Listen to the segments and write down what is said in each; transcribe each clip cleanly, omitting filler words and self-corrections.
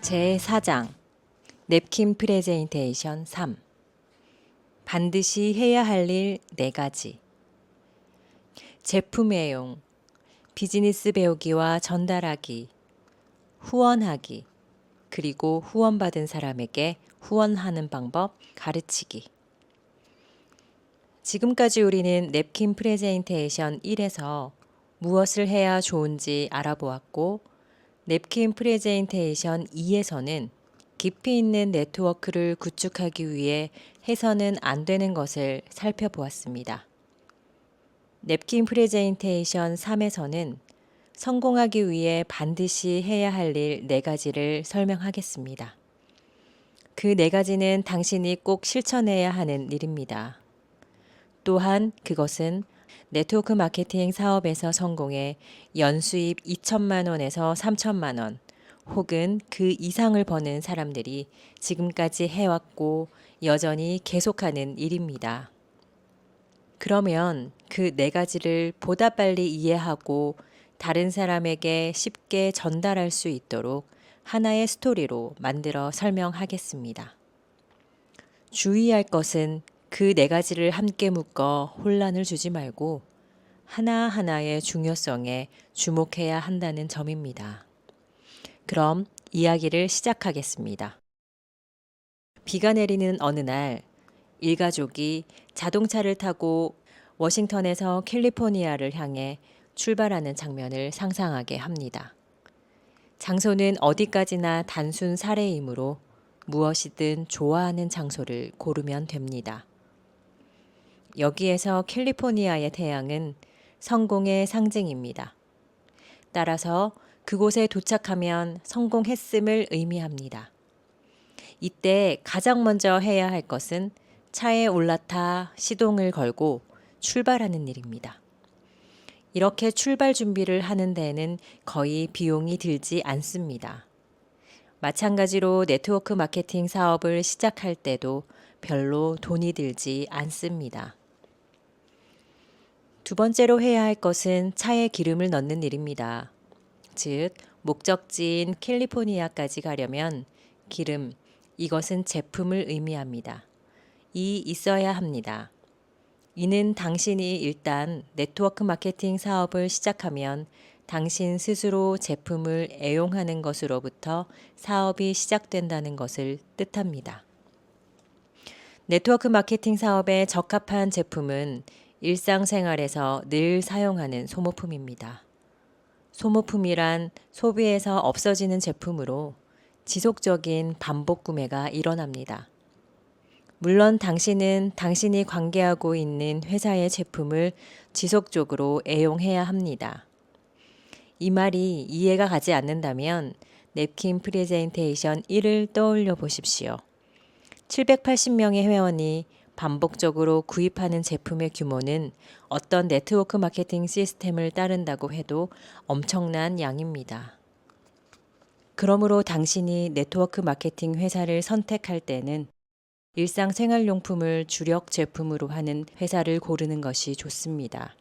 제4장 냅킨 프레젠테이션 3 반드시 해야 할 일 4가지 제품 애용, 비즈니스 배우기와 전달하기, 후원하기, 그리고 후원받은 사람에게 후원하는 방법 가르치기. 지금까지 우리는 냅킨 프레젠테이션 1에서 무엇을 해야 좋은지 알아보았고, 냅킨 프레젠테이션 2에서는 깊이 있는 네트워크를 구축하기 위해 해서는 안 되는 것을 살펴보았습니다. 냅킨 프레젠테이션 3에서는 성공하기 위해 반드시 해야 할 일 4가지를 설명하겠습니다. 그 4가지는 당신이 꼭 실천해야 하는 일입니다. 또한 그것은 네트워크 마케팅 사업에서 성공해 연수입 2천만 원에서 3천만 원 혹은 그 이상을 버는 사람들이 지금까지 해왔고 여전히 계속하는 일입니다. 그러면 그 4가지를 보다 빨리 이해하고 다른 사람에게 쉽게 전달할 수 있도록 하나의 스토리로 만들어 설명하겠습니다. 주의할 것은 그 4가지를 함께 묶어 혼란을 주지 말고 하나하나의 중요성에 주목해야 한다는 점입니다. 그럼 이야기를 시작하겠습니다. 비가 내리는 어느 날, 일가족이 자동차를 타고 워싱턴에서 캘리포니아를 향해 출발하는 장면을 상상하게 합니다. 장소는 어디까지나 단순 사례이므로 무엇이든 좋아하는 장소를 고르면 됩니다. 여기에서 캘리포니아의 태양은 성공의 상징입니다. 따라서 그곳에 도착하면 성공했음을 의미합니다. 이때 가장 먼저 해야 할 것은 차에 올라타 시동을 걸고 출발하는 일입니다. 이렇게 출발 준비를 하는 데에는 거의 비용이 들지 않습니다. 마찬가지로 네트워크 마케팅 사업을 시작할 때도 별로 돈이 들지 않습니다. 두 번째로 해야 할 것은 차에 기름을 넣는 일입니다. 즉, 목적지인 캘리포니아까지 가려면 기름, 이것은 제품을 의미합니다. 이 있어야 합니다. 이는 당신이 일단 네트워크 마케팅 사업을 시작하면 당신 스스로 제품을 애용하는 것으로부터 사업이 시작된다는 것을 뜻합니다. 네트워크 마케팅 사업에 적합한 제품은 일상생활에서 늘 사용하는 소모품입니다. 소모품이란 소비에서 없어지는 제품으로 지속적인 반복 구매가 일어납니다. 물론 당신은 당신이 관계하고 있는 회사의 제품을 지속적으로 애용해야 합니다. 이 말이 이해가 가지 않는다면 냅킨 프레젠테이션 1을 떠올려 보십시오. 780명의 회원이 반복적으로 구입하는 제품의 규모는 어떤 네트워크 마케팅 시스템을 따른다고 해도 엄청난 양입니다. 그러므로 당신이 네트워크 마케팅 회사를 선택할 때는 일상생활용품을 주력 제품으로 하는 회사를 고르는 것이 좋습니다.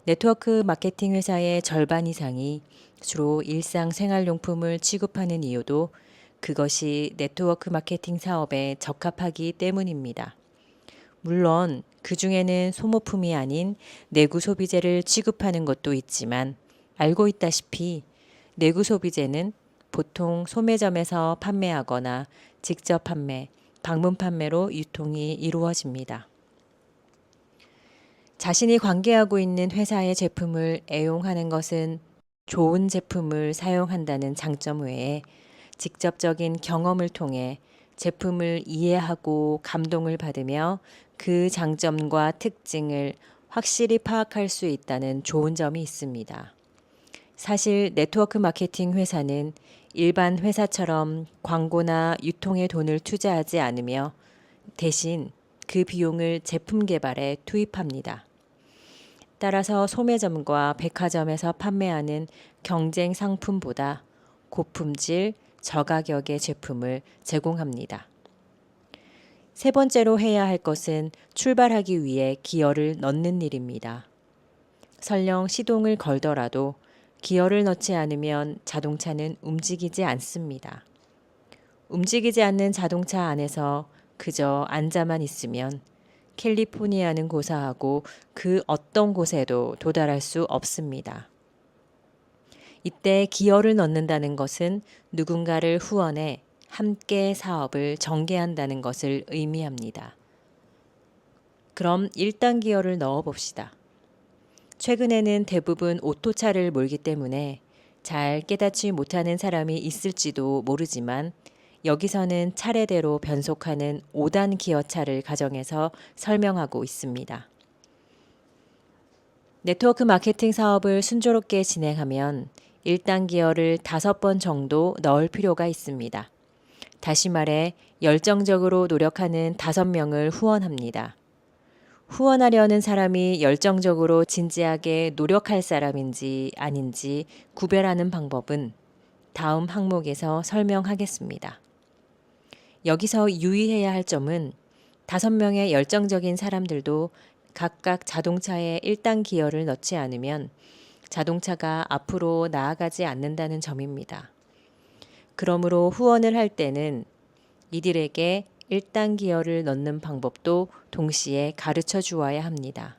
네트워크 마케팅 회사의 절반 이상이 주로 일상생활용품을 취급하는 이유도 그것이 네트워크 마케팅 사업에 적합하기 때문입니다. 물론 그 중에는 소모품이 아닌 내구 소비재를 취급하는 것도 있지만 알고 있다시피 내구 소비재는 보통 소매점에서 판매하거나 직접 판매, 방문 판매로 유통이 이루어집니다. 자신이 관계하고 있는 회사의 제품을 애용하는 것은 좋은 제품을 사용한다는 장점 외에 직접적인 경험을 통해 제품을 이해하고 감동을 받으며 그 장점과 특징을 확실히 파악할 수 있다는 좋은 점이 있습니다. 사실 네트워크 마케팅 회사는 일반 회사처럼 광고나 유통에 돈을 투자하지 않으며 대신 그 비용을 제품 개발에 투입합니다. 따라서 소매점과 백화점에서 판매하는 경쟁 상품보다 고품질, 저가격의 제품을 제공합니다. 세 번째로 해야 할 것은 출발하기 위해 기어를 넣는 일입니다. 설령 시동을 걸더라도 기어를 넣지 않으면 자동차는 움직이지 않습니다. 움직이지 않는 자동차 안에서 그저 앉아만 있으면 캘리포니아는 고사하고 그 어떤 곳에도 도달할 수 없습니다. 이때 기여를 넣는다는 것은 누군가를 후원해 함께 사업을 전개한다는 것을 의미합니다. 그럼 1단 기여를 넣어 봅시다. 최근에는 대부분 오토차를 몰기 때문에 잘 깨닫지 못하는 사람이 있을지도 모르지만 여기서는 차례대로 변속하는 5단 기어차를 가정해서 설명하고 있습니다. 네트워크 마케팅 사업을 순조롭게 진행하면 1단 기어를 5번 정도 넣을 필요가 있습니다. 다시 말해 열정적으로 노력하는 5명을 후원합니다. 후원하려는 사람이 열정적으로 진지하게 노력할 사람인지 아닌지 구별하는 방법은 다음 항목에서 설명하겠습니다. 여기서 유의해야 할 점은 5명의 열정적인 사람들도 각각 자동차에 1단 기어를 넣지 않으면 자동차가 앞으로 나아가지 않는다는 점입니다. 그러므로 후원을 할 때는 이들에게 1단 기어를 넣는 방법도 동시에 가르쳐 주어야 합니다.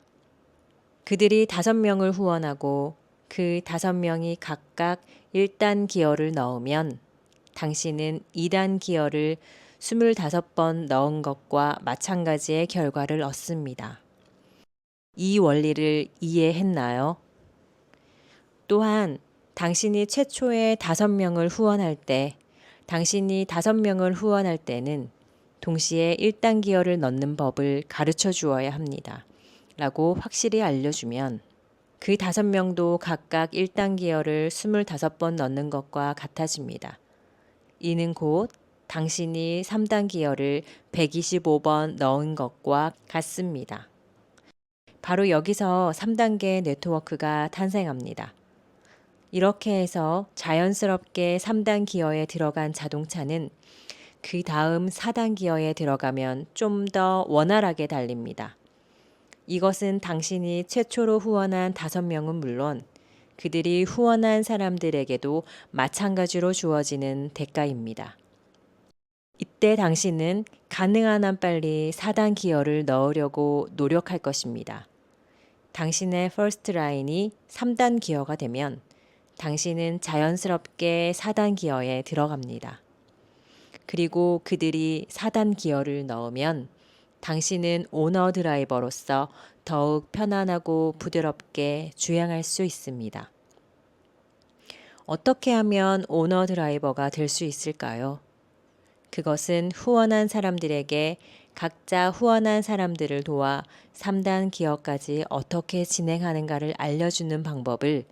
그들이 5명을 후원하고 그 5명이 각각 1단 기어를 넣으면 당신은 2단 기어를 25번 넣은 것과 마찬가지의 결과를 얻습니다. 이 원리를 이해했나요? 또한 당신이 최초에 5명을 후원할 때, 당신이 5명을 후원할 때는 동시에 1단 기어를 넣는 법을 가르쳐 주어야 합니다. 라고 확실히 알려주면 그 5명도 각각 1단 기어를 25번 넣는 것과 같아집니다. 이는 곧 당신이 3단 기어를 125번 넣은 것과 같습니다. 바로 여기서 3단계 네트워크가 탄생합니다. 이렇게 해서 자연스럽게 3단 기어에 들어간 자동차는 그 다음 4단 기어에 들어가면 좀 더 원활하게 달립니다. 이것은 당신이 최초로 후원한 5명은 물론 그들이 후원한 사람들에게도 마찬가지로 주어지는 대가입니다. 이때 당신은 가능한 한 빨리 4단 기어를 넣으려고 노력할 것입니다. 당신의 퍼스트 라인이 3단 기어가 되면 당신은 자연스럽게 4단 기어에 들어갑니다. 그리고 그들이 4단 기어를 넣으면 당신은 오너 드라이버로서 더욱 편안하고 부드럽게 주행할 수 있습니다. 어떻게 하면 오너 드라이버가 될 수 있을까요? 그것은 후원한 사람들에게 각자 후원한 사람들을 도와 3단 기어까지 어떻게 진행하는가를 알려주는 방법을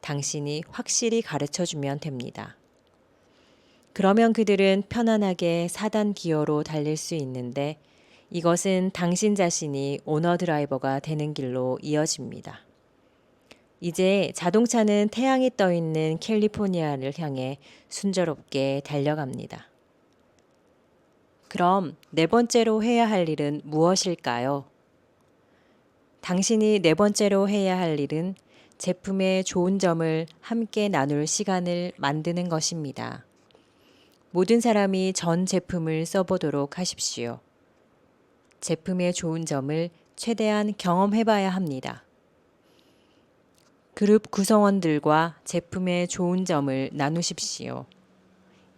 당신이 확실히 가르쳐 주면 됩니다. 그러면 그들은 편안하게 4단 기어로 달릴 수 있는데 이것은 당신 자신이 오너 드라이버가 되는 길로 이어집니다. 이제 자동차는 태양이 떠 있는 캘리포니아를 향해 순조롭게 달려갑니다. 그럼 4번째로 해야 할 일은 무엇일까요? 당신이 4번째로 해야 할 일은 제품의 좋은 점을 함께 나눌 시간을 만드는 것입니다. 모든 사람이 전 제품을 써보도록 하십시오. 제품의 좋은 점을 최대한 경험해봐야 합니다. 그룹 구성원들과 제품의 좋은 점을 나누십시오.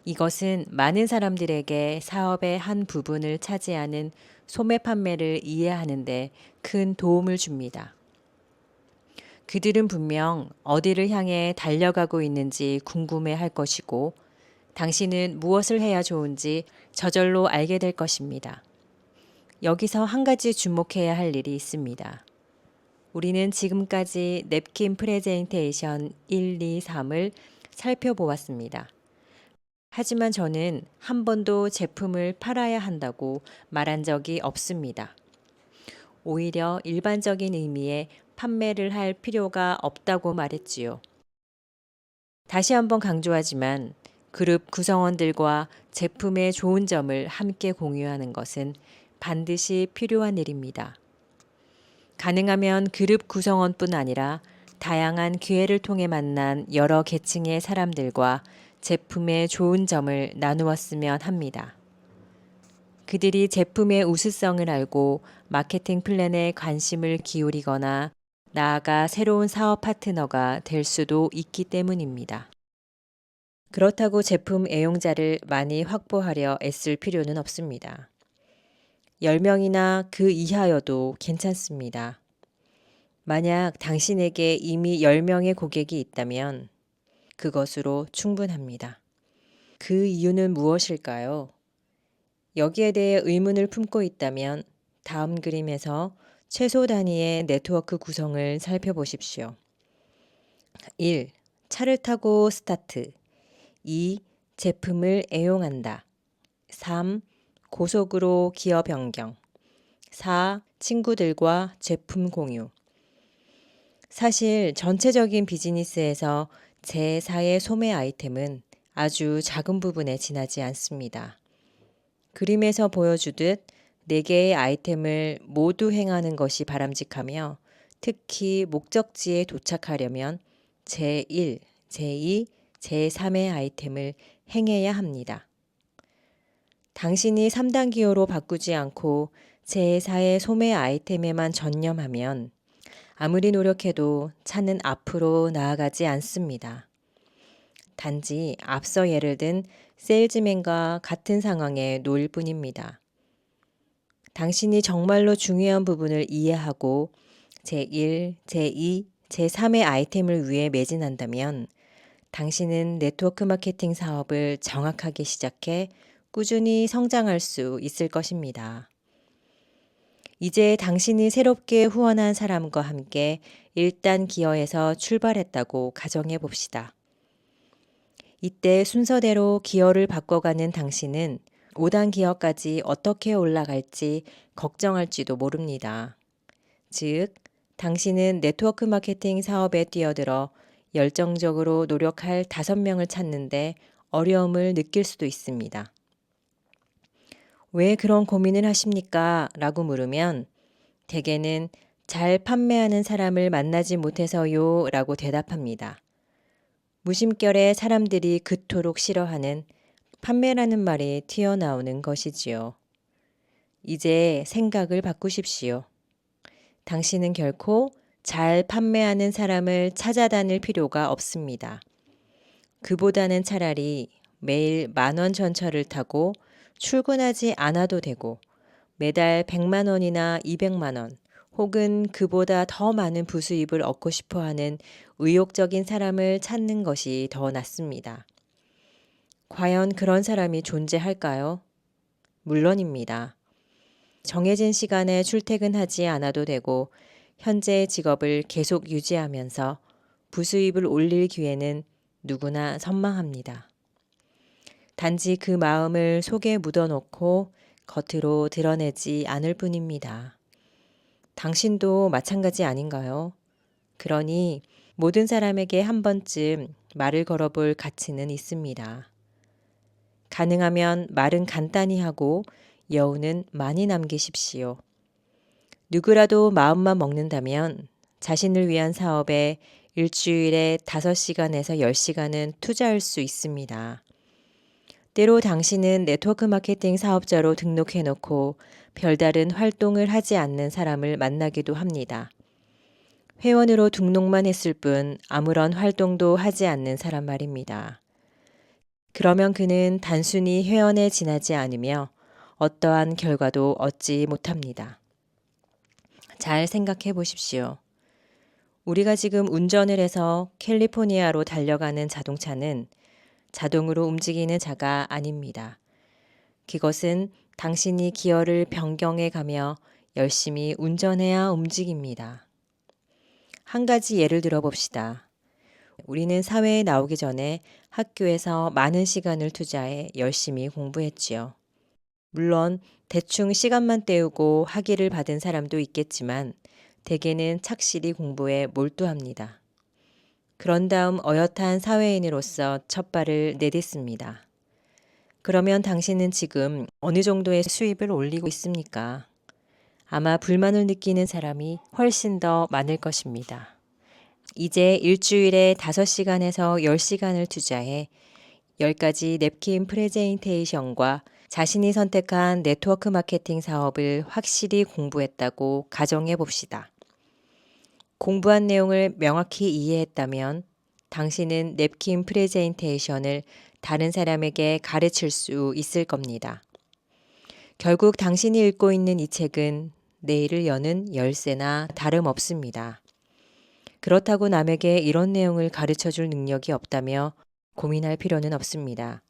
이것은 많은 사람들에게 사업의 한 부분을 차지하는 소매 판매를 이해하는 데 큰 도움을 줍니다. 그들은 분명 어디를 향해 달려가고 있는지 궁금해 할 것이고 당신은 무엇을 해야 좋은지 저절로 알게 될 것입니다. 여기서 한 가지 주목해야 할 일이 있습니다. 우리는 지금까지 냅킨 프레젠테이션 1, 2, 3을 살펴보았습니다. 하지만 저는 한 번도 제품을 팔아야 한다고 말한 적이 없습니다. 오히려 일반적인 의미의 판매를 할 필요가 없다고 말했지요. 다시 한번 강조하지만 그룹 구성원들과 제품의 좋은 점을 함께 공유하는 것은 반드시 필요한 일입니다. 가능하면 그룹 구성원뿐 아니라 다양한 기회를 통해 만난 여러 계층의 사람들과 제품의 좋은 점을 나누었으면 합니다. 그들이 제품의 우수성을 알고 마케팅 플랜에 관심을 기울이거나 나아가 새로운 사업 파트너가 될 수도 있기 때문입니다. 그렇다고 제품 애용자를 많이 확보하려 애쓸 필요는 없습니다. 10명이나 그 이하여도 괜찮습니다. 만약 당신에게 이미 10명의 고객이 있다면 그것으로 충분합니다. 그 이유는 무엇일까요? 여기에 대해 의문을 품고 있다면 다음 그림에서 최소 단위의 네트워크 구성을 살펴보십시오. 1. 차를 타고 스타트. 2. 제품을 애용한다. 3. 고속으로 기어 변경. 4. 친구들과 제품 공유. 사실 전체적인 비즈니스에서 제4의 소매 아이템은 아주 작은 부분에 지나지 않습니다. 그림에서 보여주듯 4개의 아이템을 모두 행하는 것이 바람직하며 특히 목적지에 도착하려면 제1, 제2, 제3의 아이템을 행해야 합니다. 당신이 3단 기어로 바꾸지 않고 제4의 소매 아이템에만 전념하면 아무리 노력해도 차는 앞으로 나아가지 않습니다. 단지 앞서 예를 든 세일즈맨과 같은 상황에 놓일 뿐입니다. 당신이 정말로 중요한 부분을 이해하고 제1, 제2, 제3의 아이템을 위해 매진한다면 당신은 네트워크 마케팅 사업을 정확하게 시작해 꾸준히 성장할 수 있을 것입니다. 이제 당신이 새롭게 후원한 사람과 함께 1단 기어에서 출발했다고 가정해 봅시다. 이때 순서대로 기어를 바꿔가는 당신은 5단 기어까지 어떻게 올라갈지 걱정할지도 모릅니다. 즉, 당신은 네트워크 마케팅 사업에 뛰어들어 열정적으로 노력할 5명을 찾는데 어려움을 느낄 수도 있습니다. 왜 그런 고민을 하십니까? 라고 물으면 대개는 잘 판매하는 사람을 만나지 못해서요 라고 대답합니다. 무심결에 사람들이 그토록 싫어하는 판매라는 말이 튀어나오는 것이지요. 이제 생각을 바꾸십시오. 당신은 결코 잘 판매하는 사람을 찾아다닐 필요가 없습니다. 그보다는 차라리 매일 10,000원 전철을 타고 출근하지 않아도 되고 매달 100만 원이나 200만 원 혹은 그보다 더 많은 부수입을 얻고 싶어 하는 의욕적인 사람을 찾는 것이 더 낫습니다. 과연 그런 사람이 존재할까요? 물론입니다. 정해진 시간에 출퇴근하지 않아도 되고 현재의 직업을 계속 유지하면서 부수입을 올릴 기회는 누구나 선망합니다. 단지 그 마음을 속에 묻어놓고 겉으로 드러내지 않을 뿐입니다. 당신도 마찬가지 아닌가요? 그러니 모든 사람에게 한 번쯤 말을 걸어볼 가치는 있습니다. 가능하면 말은 간단히 하고 여운은 많이 남기십시오. 누구라도 마음만 먹는다면 자신을 위한 사업에 일주일에 5시간에서 10시간은 투자할 수 있습니다. 때로 당신은 네트워크 마케팅 사업자로 등록해놓고 별다른 활동을 하지 않는 사람을 만나기도 합니다. 회원으로 등록만 했을 뿐 아무런 활동도 하지 않는 사람 말입니다. 그러면 그는 단순히 회원에 지나지 않으며 어떠한 결과도 얻지 못합니다. 잘 생각해 보십시오. 우리가 지금 운전을 해서 캘리포니아로 달려가는 자동차는 자동으로 움직이는 차가 아닙니다. 그것은 당신이 기어를 변경해 가며 열심히 운전해야 움직입니다. 한 가지 예를 들어 봅시다. 우리는 사회에 나오기 전에 학교에서 많은 시간을 투자해 열심히 공부했지요. 물론 대충 시간만 때우고 학위를 받은 사람도 있겠지만 대개는 착실히 공부에 몰두합니다. 그런 다음 어엿한 사회인으로서 첫 발을 내딛습니다. 그러면 당신은 지금 어느 정도의 수입을 올리고 있습니까? 아마 불만을 느끼는 사람이 훨씬 더 많을 것입니다. 이제 일주일에 5시간에서 10시간을 투자해 10가지 냅킨 프레젠테이션과 자신이 선택한 네트워크 마케팅 사업을 확실히 공부했다고 가정해 봅시다. 공부한 내용을 명확히 이해했다면 당신은 냅킨 프레젠테이션을 다른 사람에게 가르칠 수 있을 겁니다. 결국 당신이 읽고 있는 이 책은 내일을 여는 열쇠나 다름없습니다. 그렇다고 남에게 이런 내용을 가르쳐 줄 능력이 없다며 고민할 필요는 없습니다.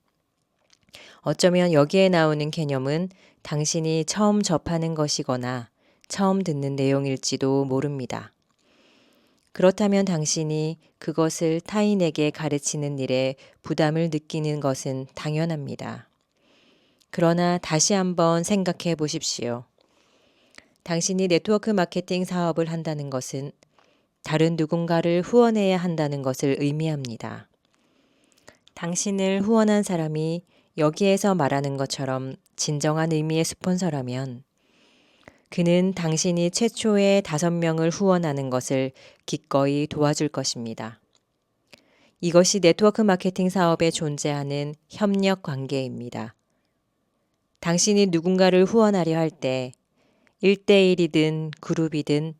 어쩌면 여기에 나오는 개념은 당신이 처음 접하는 것이거나 처음 듣는 내용일지도 모릅니다. 그렇다면 당신이 그것을 타인에게 가르치는 일에 부담을 느끼는 것은 당연합니다. 그러나 다시 한번 생각해 보십시오. 당신이 네트워크 마케팅 사업을 한다는 것은 다른 누군가를 후원해야 한다는 것을 의미합니다. 당신을 후원한 사람이 여기에서 말하는 것처럼 진정한 의미의 스폰서라면 그는 당신이 최초의 5명을 후원하는 것을 기꺼이 도와줄 것입니다. 이것이 네트워크 마케팅 사업에 존재하는 협력 관계입니다. 당신이 누군가를 후원하려 할 때 1대1이든 그룹이든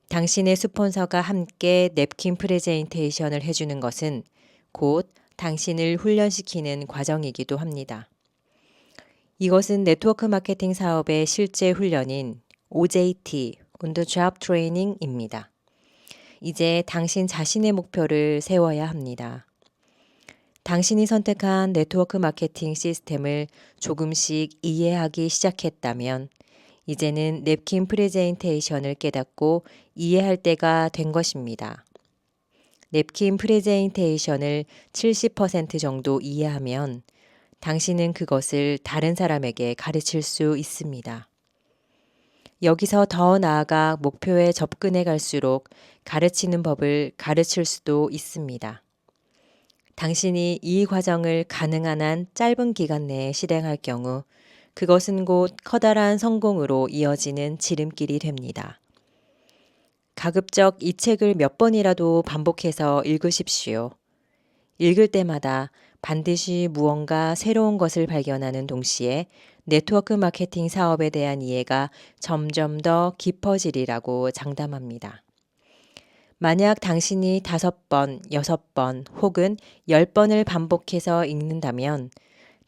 당신의 스폰서가 함께 냅킨 프레젠테이션을 해주는 것은 곧 당신을 훈련시키는 과정이기도 합니다. 이것은 네트워크 마케팅 사업의 실제 훈련인 OJT, On the Job Training입니다. 이제 당신 자신의 목표를 세워야 합니다. 당신이 선택한 네트워크 마케팅 시스템을 조금씩 이해하기 시작했다면 이제는 냅킨 프레젠테이션을 깨닫고 이해할 때가 된 것입니다. 냅킨 프레젠테이션을 70% 정도 이해하면 당신은 그것을 다른 사람에게 가르칠 수 있습니다. 여기서 더 나아가 목표에 접근해 갈수록 가르치는 법을 가르칠 수도 있습니다. 당신이 이 과정을 가능한 한 짧은 기간 내에 실행할 경우 그것은 곧 커다란 성공으로 이어지는 지름길이 됩니다. 가급적 이 책을 몇 번이라도 반복해서 읽으십시오. 읽을 때마다 반드시 무언가 새로운 것을 발견하는 동시에 네트워크 마케팅 사업에 대한 이해가 점점 더 깊어지리라고 장담합니다. 만약 당신이 5번, 6번 혹은 10번을 반복해서 읽는다면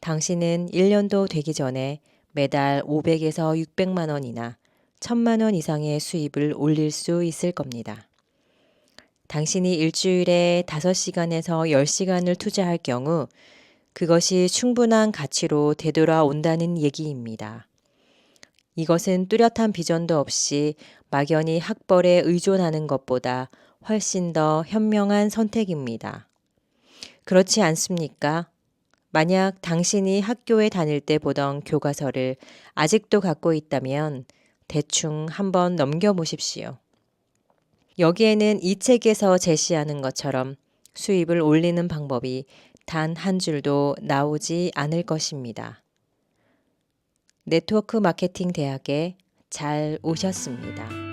당신은 1년도 되기 전에 매달 500에서 600만 원이나 1000만 원 이상의 수입을 올릴 수 있을 겁니다. 당신이 일주일에 5시간에서 10시간을 투자할 경우 그것이 충분한 가치로 되돌아온다는 얘기입니다. 이것은 뚜렷한 비전도 없이 막연히 학벌에 의존하는 것보다 훨씬 더 현명한 선택입니다. 그렇지 않습니까? 만약 당신이 학교에 다닐 때 보던 교과서를 아직도 갖고 있다면 대충 한번 넘겨보십시오. 여기에는 이 책에서 제시하는 것처럼 수입을 올리는 방법이 단 한 줄도 나오지 않을 것입니다. 네트워크 마케팅 대학에 잘 오셨습니다.